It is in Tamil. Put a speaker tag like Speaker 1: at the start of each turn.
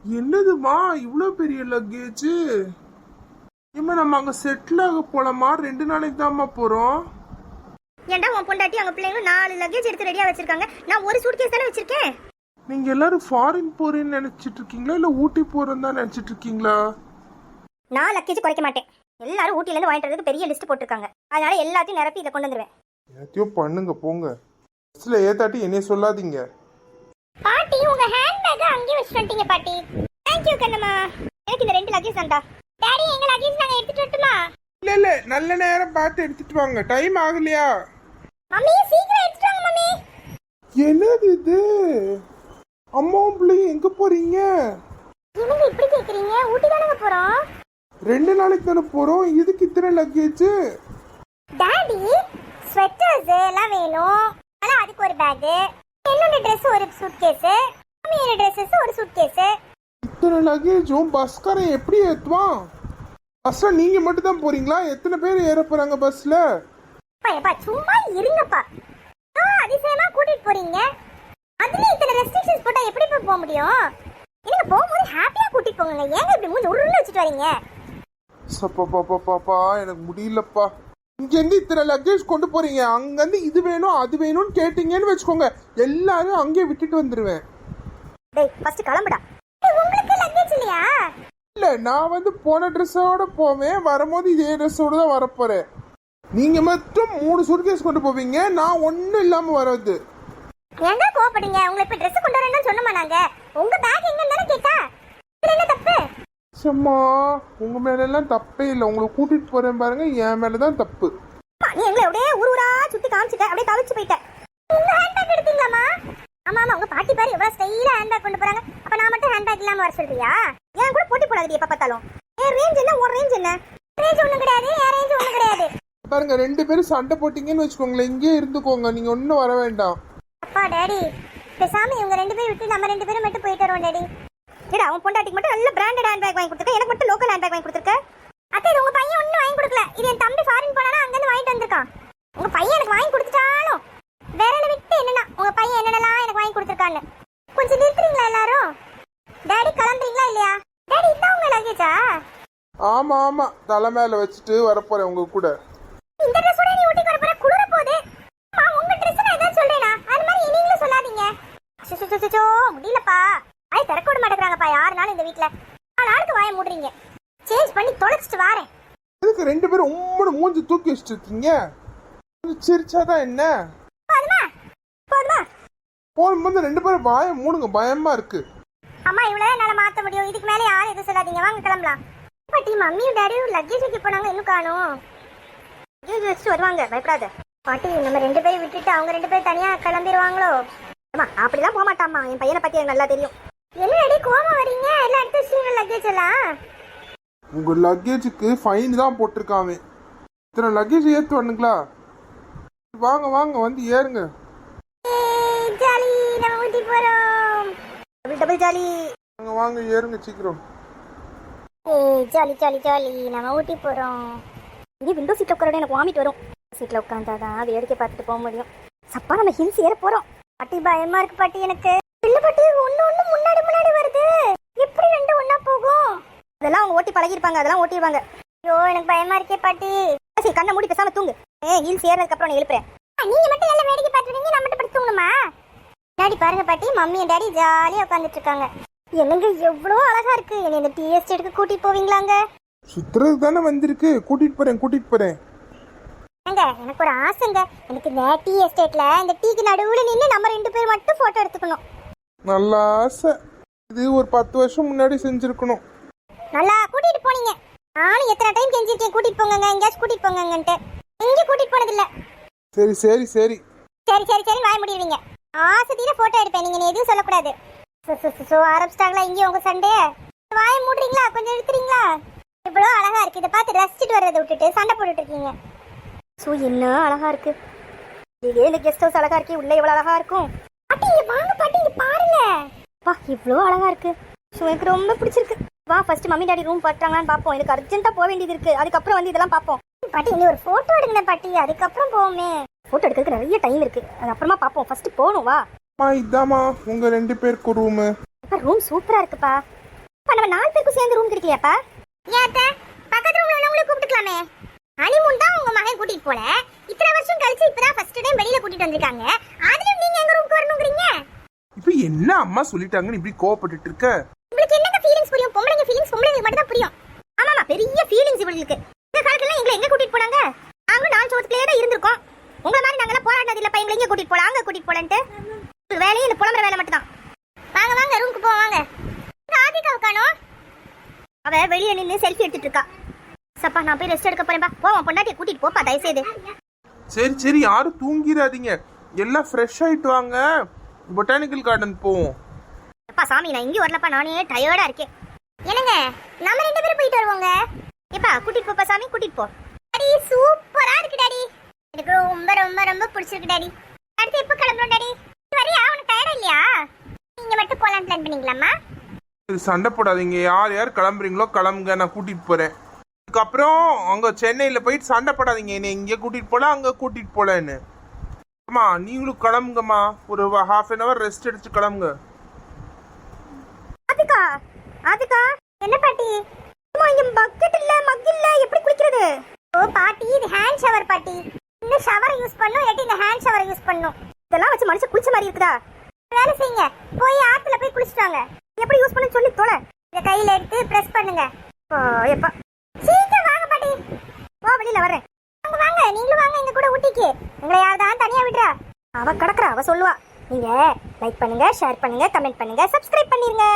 Speaker 1: என்னதுமா இவ்வளோ பெரிய லக்கேஜ்? இம்மா நம்ம அங்க செட்டில் ஆக போலாமா? 2 நாளைக்கு தான்மா போறோம்.
Speaker 2: ஏன்டா உன் பொண்டாட்டி அவங்க பிள்ளைங்களும் 4 லக்கேஜ் எடுத்து ரெடியா வச்சிருக்காங்க. நான் ஒரு சூட்கேஸ் தானே வச்சிருக்கேன்.
Speaker 1: நீங்க எல்லாரும் ஃபாரின் போறேன்னு நினைச்சிட்டு இருக்கீங்களா இல்ல ஊட்டி போறேன்னு தான் நினைச்சிட்டு இருக்கீங்களா?
Speaker 2: நான் லக்கேஜ் குறைக்க மாட்டேன். எல்லாரும் ஊட்டில இருந்து வாங்கிட்டு வரதுக்கு பெரிய லிஸ்ட் போட்டிருக்காங்க. அதனால எல்லாத்தையும் நிரப்பி இதை கொண்டு வந்துருவேன்.
Speaker 1: எல்லாத்தையும் பண்ணுங்க போங்க. பஸ்ல ஏத்தாட்டி என்னைய சொல்லாதீங்க.
Speaker 2: பாட்டி உங்க ஹேண்ட்பேக் அங்கேயே வச்சிட்டீங்க பாட்டி. Thank you Kannamma. எனக்கு இந்த 2 லக்கேஜ் தான்டா. டாடி எங்க லக்கேஜ் நாங்க எடுத்துட்டு வரட்டுமா?
Speaker 1: இல்ல நல்ல நேரம் பார்த்து எடுத்துட்டு வாங்க. டைம் ஆகலையா?
Speaker 2: மம்மி சீக்கிரம் எடுத்துட்டு வாங்க மம்மி.
Speaker 1: என்னது இது? அம்மாவும் பிள்ளையும் எங்க போறீங்க?
Speaker 2: இவங்க இப்படி கேக்குறீங்க? ஊட்டி தானங்க போறோம்.
Speaker 1: 2 நாளைக்கு தானே போறோம். இதுக்கு இத்தனை லக்கேஜ்?
Speaker 2: டாடி ஸ்வெட்டர்ஸ் எல்லாம் வேணும். ஆனா அதுக்கு ஒரு பேக், என்னோட Dress ஒரு சூட்கேஸ், மம்மியோட Dresses ஒரு சூட்கேஸ்.
Speaker 1: இத்தனை லக்கேஜும் பஸ்காரன் எப்படி ஏத்துவான்? பஸ்ல நீங்க மட்டும் தான் போறீங்களா? எத்தனை பேர் ஏற போறாங்க பஸ்ல?
Speaker 2: அப்பா சும்மா இருங்கப்பா. அதிசயமா கூட்டிட்டு போறீங்க. அதுல இத்தனை ரெஸ்ட்ரிக்ஷன்ஸ் போட்டா எப்படி போக முடியும்? நீங்க போகும்போது ஹாப்பியா கூட்டிட்டு போங்க. ஏங்க இப்படி மூஞ்சி உருன்னு வச்சுட்டு வரீங்க?
Speaker 1: பாப்பா எனக்கு முடியலப்பா. இங்க இருந்து இத்தனை லக்கேஜ் கொண்டு போறீங்க, அங்க இருந்து இது வேணும் அது வேணும்னு கேட்டீங்கன்னு வச்சுக்கோங்க, எல்லாரும் அங்கேயே விட்டுட்டு வந்துருவேன்.
Speaker 2: டேய் ஃபர்ஸ்ட் கிளம்புடா. உங்களுக்கு லக்கேஜ் இல்லையா?
Speaker 1: இல்ல நான் வந்து போன ட்ரெஸ்ஸோட போவேன், வரும்போது இதே ட்ரெஸ்ஸோட தான் வரப்போறேன். நீங்க மட்டும் 3 சூட்கேஸ் கொண்டு போவீங்க, நான் ஒன்னும் இல்லாம வர்றது.
Speaker 2: ஏங்க கோபப்படுங்க? உங்களை இப்ப Dress கொண்டு வரேன்னு சொன்னோமா நாங்க? உங்க பேக் எங்கன்னு தானே கேட்டா. இதுல என்ன தப்பு?
Speaker 1: சம்மா உங்க மேல எல்லாம் தப்பே இல்லை, உங்களை கூட்டிட்டு போறேன் பாருங்க, என் மேலதான் தப்பு.
Speaker 2: நீ எங்களை அப்படியே ஊரா சுத்தி காமிச்சிட்ட, அப்படியே தவிச்சு போயிட்ட. உங்க ஹேண்ட்பேக் எடுத்தீங்களாமா? ஆமா உங்க பாட்டி பாரு எவ்வளவு ஸ்டைலா ஹேண்ட்பேக் கொண்டு போறாங்க. அப்ப நான் மட்டும் ஹேண்ட்பேக் இல்லாம வர சொல்றியா? ஏன் கூட போட்டி போடாதீங்க எப்ப பார்த்தாலும். ஏன் ரேஞ்ச் என்ன ஒரு ரேஞ்ச் என்ன? ரேஞ்ச் ஒண்ணும் கிடையாது, ஏன் ரேஞ்ச் ஒண்ணும் கிடையாது.
Speaker 1: பாருங்க 2 பேரும் சண்டை போட்டீங்கன்னு வச்சுக்கோங்களேன், இங்கே இருந்துக்கோங்க, நீங்க ஒன்னும் வர வேண்டாம்.
Speaker 2: அப்பா டாடி பேசாம இவங்க 2 பேரும் விட்டு நம்ம 2 பேரும் மட்டும் போயிட்டு வரோம் டாடி. ஏடா அவன் பொண்டாட்டிக்கு மட்டும் நல்ல பிராண்டட் ஹேண்ட்பேக் வாங்கி கொடுத்துருக்க, எனக்கு மட்டும் லோக்கல் ஹேண்ட்பேக் வாங்கி கொடுத்துருக்க. அத்தை இது உங்க பையன் ஒன்னும் வாங்கி கொடுக்கல. இது என் தம்பி ஃபாரின் போனானா அங்க இருந்து வாங்கிட்டு வந்திருக்கான். உங்க பையன் எனக்கு வாங்கி கொடுத்துட்டாலும் வேறல விட்டு என்னன்னா உங்க பையன் என்னென்னலாம் எனக்கு வாங்கி கொடுத்துருக்கான்னு கொஞ்சம் நிறுத்துறீங்களா எல்லாரும்? டாடி கிளம்புறீங்களா இல்லையா? டாடி இதான் உங்க லக்கேஜா?
Speaker 1: ஆமா தலை மேல வச்சுட்டு வரப்போறேன் உங்க கூட.
Speaker 2: இந்த ட்ரெஸ்ஸோட நீ ஊட்டிக்கு வரப்போற, குளிர போகுது. உங்க ட்ரெஸ் நான் ஏதாவது சொல்றேனா? அது மாதிரி நீங்களும் சொல்லாதீங்க. சுசுசுசுசோ முடியலப்பா. வாய் திறக்க விட மாட்டேங்கிறாங்கப்பா 6 நாள் இந்த வீட்ல. 4 நாளுக்கு வாயை மூடுறீங்க. சேஞ்ச் பண்ணி தொலைச்சிட்டு வாரேன்.
Speaker 1: எதுக்கு 2 பேரும் உம்மோட மூஞ்சி தூக்கி வச்சுட்டு இருக்கீங்க? சிரிச்சாதான் என்ன?
Speaker 2: போதுமா
Speaker 1: போகும்போது 2 பேரும் வாயை மூடுங்க, பயமா இருக்கு.
Speaker 2: அம்மா இவ்வளவு என்னால மாத்த முடியும், இதுக்கு மேலே யாரும் எதுவும் சொல்லாதீங்க. வாங்க கிளம்பலாம். பாட்டி மம்மியும் டாடியும் லக்கேஜ் வைக்க போனாங்க, இன்னும் காணும். லக்கேஜ் வச்சுட்டு வருவாங்க, பயப்படாத. பாட்டி நம்ம 2 பேரும் விட்டுட்டு அவங்க 2 பேரும் தனியா கிளம்பிடுவாங்களோ? அம்மா அப்படிலாம் போக மாட்டாம்மா, என் பையனை பத்தி எனக்கு நல்லா தெரியும். என்ன அடி கோவம் வரீங்க? எல்லாம் எடுத்து வச்சுங்க லக்கேஜ் எல்லாம்.
Speaker 1: உங்க லக்கேஜுக்கு ஃபைன் தான் போட்டிருக்காங்க. இத்தனை லக்கேஜ் ஏத்து வரணுங்களா? வாங்க வந்து ஏறுங்க.
Speaker 2: ஜாலி நம்ம ஊட்டி போறோம். Double jolly.
Speaker 1: வாங்க ஏறுங்க சீக்கிரம்.
Speaker 2: ஜாலி நம்ம ஊட்டி போறோம். இது விண்டோ சீட்ல உட்கார எனக்கு வாமிட் வரும். சீட்ல உட்காந்தாதான் வேடிக்கை பார்த்துட்டு போக முடியும். சப்பா நம்ம ஹில்ஸ் ஏற போறோம். பாட்டி பயமா இருக்கு பாட்டி எனக்கு. இல்ல பாட்டி ஒண்ணு முன்னாடி வருது. எப்படி 2 ஒண்ணா போகும்? அதெல்லாம் அவங்க ஓட்டி பழகிருப்பாங்க, அதெல்லாம் ஓட்டிடுவாங்க. ஐயோ எனக்கு பயமா இருக்கே பாட்டி. சரி கண்ணை மூடி பேசாம தூங்கு. ஹில்ஸ் ஏறதுக்கு அப்புறம் நான் எழுப்புறேன். நீங்க மட்டும் எல்லாம் வேடிக்கை பார்த்துருக்கீங்க, நான் மட்டும் படுத்து தூங்கணுமா? டாடி பாருங்க பாட்டி, மம்மி டேடி ஜாலியா உட்காந்துட்டு இருக்காங்க. என்னங்க எவ்வளவு அழகா இருக்கு. என்ன இந்த டீ எஸ்டேட்டுக்கு கூட்டிட்டு போவீங்களாங்க?
Speaker 1: சுத்துறது தானே வந்திருக்கு, கூட்டிட்டு போறேன்.
Speaker 2: எனக்கு ஒரு ஆசைங்க. எனக்கு இந்த டீ எஸ்டேட்ல இந்த டீக்கு நடுவுல நின்று நம்ம 2 பேர் மட்டும் போட்டோ எடுத்துக்கணும்.
Speaker 1: நல்ல ஆசை. இது ஒரு 10 வருஷம் முன்னாடி செஞ்சிருக்கணும்.
Speaker 2: நல்லா கூட்டிட்டு போனீங்க. நானும் எத்தனை டைம் கெஞ்சிருக்கேன் கூட்டிட்டு போங்க எங்கேயாச்சும் கூட்டிட்டு போங்கன்ட்டு. எங்கேயும் கூட்டிட்டு போனது இல்ல.
Speaker 1: சரி
Speaker 2: வாய முடிவீங்க. ஆசையில போட்டோ எடுப்பேன், நீங்க எதுவும் சொல்லக்கூடாது. ஆரம்பிச்சிட்டாங்களா இங்கே உங்க சண்டே? வாய மூடுறீங்களா? கொஞ்சம் எடுத்துறீங்களா? இவ்வளவு அழகா இருக்கு, இதை பார்த்து ரசிச்சுட்டு வர்றதை விட்டுட்டு சண்டை போட்டுட்டு இருக்கீங்க. என்ன அழகா இருக்கு. இதே இந்த கெஸ்ட் ஹவுஸ் அழகா இருக்கு, உள்ள எவ்வளவு அழகா இருக்கும். பாட்டி இங்க வாங்க பாட்டி, இங்க பாருங்க. வா இவ்வளவு அழகா இருக்கு. எனக்கு ரொம்ப பிடிச்சிருக்கு. வா ஃபர்ஸ்ட் மம்மி டாடி ரூம் பட்டாங்களான்னு பாப்போம். எனக்கு அர்ஜென்ட்டா போக வேண்டியது இருக்கு, அதுக்கப்புறம் வந்து இதெல்லாம் பாப்போம். பாட்டி இங்க ஒரு போட்டோ எடுங்க பாட்டி, அதுக்கப்புறம் போவோமே. போட்டோ எடுக்கிறதுக்கு நிறைய டைம் இருக்கு, அது அப்புறமா பாப்போம். ஃபர்ஸ்ட் போணும் வா.
Speaker 1: இதாமா உங்க 2 பேருக்கு ரூம்.
Speaker 2: ரூம் சூப்பரா இருக்குப்பா. அப்ப நம்ம 4 பேருக்கு சேர்ந்து ரூம் கிடைக்கலையாப்பா? ஏத்த பக்கத்து ரூம்ல உள்ளவங்களை கூப்பிட்டுக்கலாமே. ஹனிமூன் தான் உங்க மகன் கூட்டிட்டு போல. இத்தனை வருஷம் கழிச்சு இப்பதான் ஃபர்ஸ்ட் டைம் வெளியில கூட்டிட்டு வந்திருக்காங்க. அதுலயும் நீங்க எங்க ரூமுக்கு வரணும்ங்கறீங்க?
Speaker 1: இப்ப என்ன அம்மா சொல்லிட்டாங்கன்னு இப்படி கோவப்பட்டுட்டு இருக்க?
Speaker 2: உங்களுக்கு என்னங்க ஃபீலிங்ஸ் புரியும்? பொம்பளைங்க ஃபீலிங்ஸ் பொம்பளைங்களுக்கு மட்டும் தான் புரியும். ஆமாமா, பெரிய ஃபீலிங்ஸ் இவங்களுக்கு. இந்த காலத்துல எங்களை எங்க கூட்டிட்டு போனாங்க? நாங்க 4 சோத்துக்குள்ளே தான் இருந்திருக்கோம். உங்கள மாதிரி நாங்கலாம் போராடினது இல்ல. பையங்களை எங்க கூட்டிட்டு போலாம், அங்க கூட்டிட்டு போலான்ட்டு. உங்களுக்கு வேலையே இந்த புலம்பற வேலை மட்டும் தான். வாங்க வாங்க ரூமுக்கு போவோம் வாங்க. ராதிகா காணோம். அவ வெளிய நின்னு செல்ஃபி எடுத்துட்டு இருக்கா. சப்பா நான் போய் ரெஸ்ட் எடுக்க போறேன்பா. போவோம், பொண்டாட்டியை கூட்டிட்டு போப்பா தயவு செய்து.
Speaker 1: சரி சரி, யாரும் தூங்கிடாதீங்க. எல்லாம் ஃப்ரெஷ் ஆயிட்டு வாங்க, பொட்டானிக்கல் கார்டன் போவோம்.
Speaker 2: அப்பா சாமி நான் இங்க வரலப்பா, நானே டயர்டா இருக்கேன். என்னங்க நம்ம 2 பேரும் போயிட்டு வருவோங்க. ஏப்பா கூட்டிட்டு போப்பா சாமி, கூட்டிட்டு போ. டாடி சூப்பரா இருக்கு டாடி. எனக்கு ரொம்ப ரொம்ப ரொம்ப பிடிச்சிருக்கு டாடி. அடுத்து எப்ப கிளம்பறோம் டாடி? வரியா? உனக்கு டயர்டா இல்லையா? நீங்க மட்டும் போலாம் பிளான் பண்ணீங்களாம்மா?
Speaker 1: சண்டை போடாதீங்க, யார் யார் கிளம்புறீங்களோ கிளம்புங்க, நான் கூட்டிட்டு போறேன். அதுக்கப்புறம் அங்க சென்னையில போயிட்டு சண்டை போடாதீங்க, என்ன இங்க கூட்டிட்டு போல அங்க கூட்டிட்டு போலன்னு. அம்மா நீங்களும் கிளம்புங்கம்மா, ஒரு ½ an hour ரெஸ்ட் எடுத்து கிளம்புங்க.
Speaker 2: அதுக்கா அதுக்கா என்ன பாட்டி? அம்மா இங்க பக்கெட் இல்ல, மக் இல்ல, எப்படி குளிக்கிறது? ஓ பாட்டி, இது ஹேண்ட் ஷவர் பாட்டி. இந்த ஷவரை யூஸ் பண்ணனும், இல்லாட்டி இந்த ஹேண்ட் ஷவரை யூஸ் பண்ணனும். இதெல்லாம் வச்சு மனுஷன் குளிச்ச மாதிரி இருக்குதா? வேலை செய்யுங்க, போய் ஆத்துல போய் குளிச்சிட்டு வாங்க. எப்படி யூஸ் பண்ண சொல்லி தொலை. இத கையில எடுத்து பிரஸ் பண்ணுங்க. எப்பா சீக்கிரம் வாங்க பாட்டி. வா வெளியில வரேன். வாங்க வாங்க, நீங்களும் வாங்க எங்க கூட ஊட்டிக்கு. உங்களை யார்தான் தனியா விடுறா? அவ கடக்குறா, அவ சொல்லுவா. நீங்க லைக் பண்ணுங்க, ஷேர் பண்ணுங்க, கமெண்ட் பண்ணுங்க, சப்ஸ்கிரைப் பண்ணிருங்க.